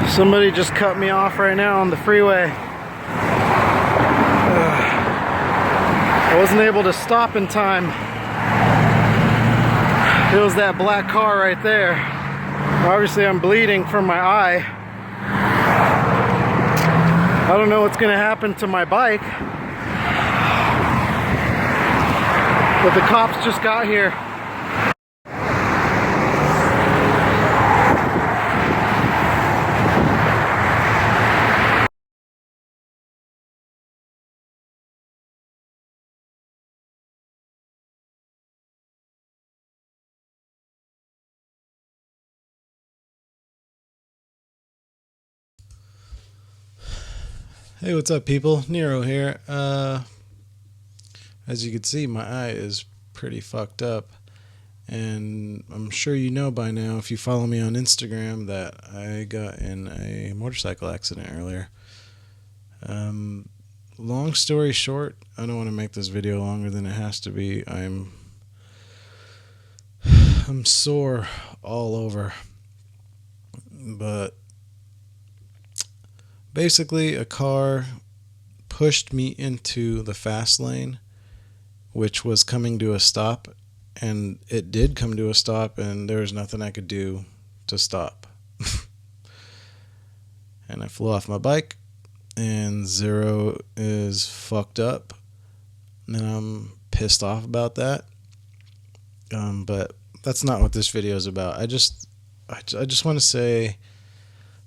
Somebody just cut me off right now on the freeway. I wasn't able to stop in time. It was that black car right there. Obviously I'm bleeding from my eye. I don't know what's gonna happen to my bike. But the cops just got here. Hey, what's up, people? Nero here. As you can see, my eye is pretty fucked up, and I'm sure you know by now, if you follow me on Instagram, that I got in a motorcycle accident earlier. Long story short, I don't want to make this video longer than it has to be. I'm sore all over, but basically, a car pushed me into the fast lane, which was coming to a stop, and it did come to a stop, and there was nothing I could do to stop. And I flew off my bike, and Zero is fucked up, and I'm pissed off about that. But that's not what this video is about. I just want to say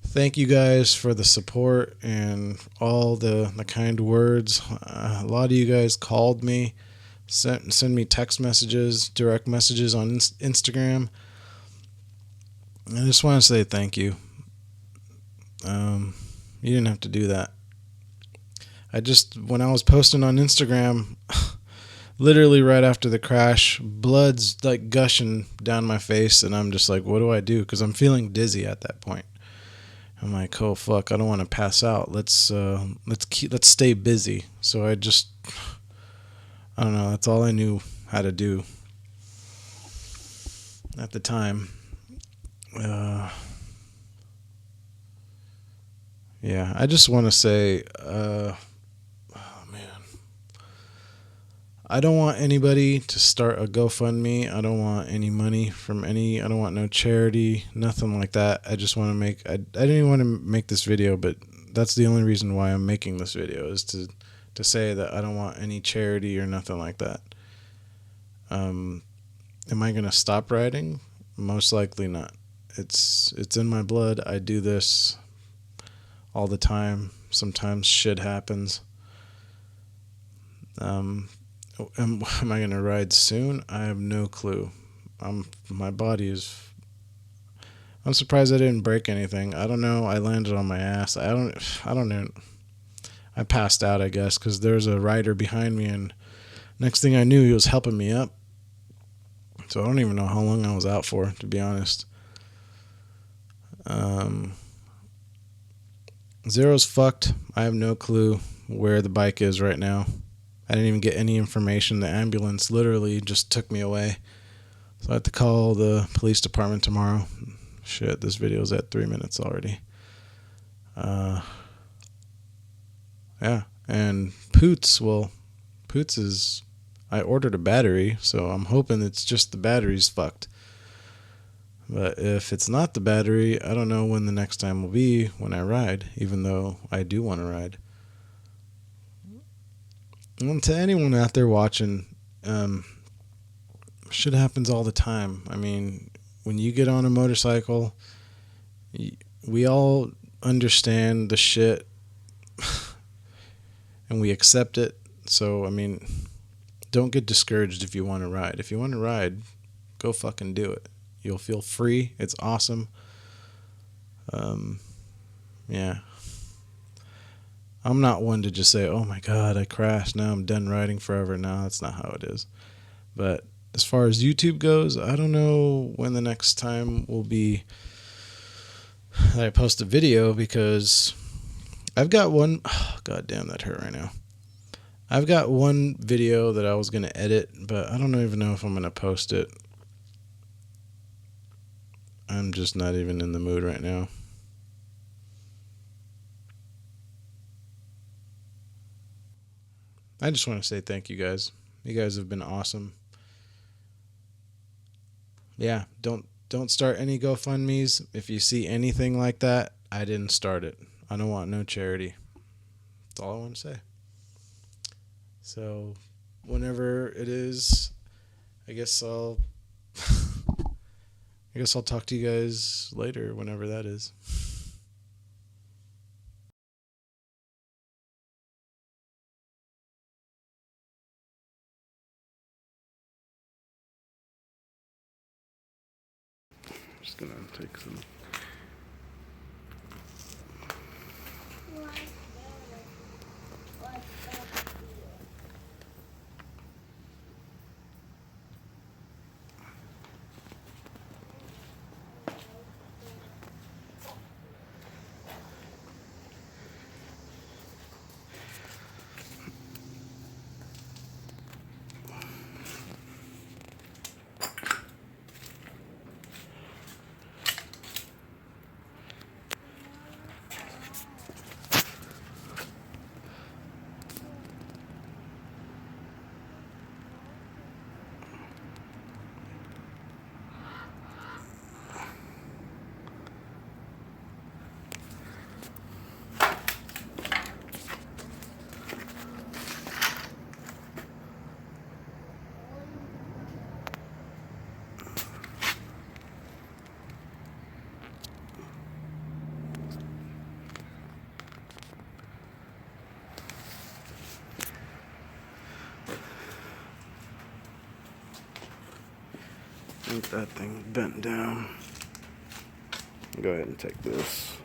thank you guys for the support and all the kind words. A lot of you guys called me, send me text messages, direct messages on Instagram. I just want to say thank you. You didn't have to do that. When I was posting on Instagram, literally right after the crash, blood's like gushing down my face, and I'm just like, what do I do? Because I'm feeling dizzy at that point. I'm like, oh fuck, I don't want to pass out. Let's stay busy. So I don't know. That's all I knew how to do at the time. Yeah, I just want to say, oh man, I don't want anybody to start a GoFundMe. I don't want any money from I don't want no charity, nothing like that. I just want to I didn't even want to make this video, but that's the only reason why I'm making this video, is to say that I don't want any charity or nothing like that. Am I going to stop riding? Most likely not. It's in my blood. I do this all the time. Sometimes shit happens. Am I going to ride soon? I have no clue. My body is... I'm surprised I didn't break anything. I don't know. I landed on my ass. I don't know. I passed out, I guess, because there's a rider behind me, and next thing I knew, he was helping me up. So I don't even know how long I was out for, to be honest. Zero's fucked. I have no clue where the bike is right now. I didn't even get any information. The ambulance literally just took me away. So I have to call the police department tomorrow. Shit, this video's at 3 minutes already. Yeah, and POOTS, well, POOTS is... I ordered a battery, so I'm hoping it's just the battery's fucked. But if it's not the battery, I don't know when the next time will be when I ride, even though I do want to ride. And to anyone out there watching, shit happens all the time. I mean, when you get on a motorcycle, we all understand the shit and we accept it. So, I mean, don't get discouraged if you want to ride. If you want to ride, go fucking do it. You'll feel free. It's awesome. Yeah. I'm not one to just say, oh my God, I crashed. Now I'm done riding forever. No, that's not how it is. But as far as YouTube goes, I don't know when the next time will be that I post a video, because I've got one. Oh, God damn, that hurt right now. I've got one video that I was going to edit, but I don't even know if I'm going to post it. I'm just not even in the mood right now. I just want to say thank you guys. You guys have been awesome. Yeah, don't start any GoFundMes. If you see anything like that, I didn't start it. I don't want no charity. That's all I want to say. So, whenever it is, I guess I'll talk to you guys later whenever that is. Just gonna take some. I think that thing bent down. Go ahead and take this.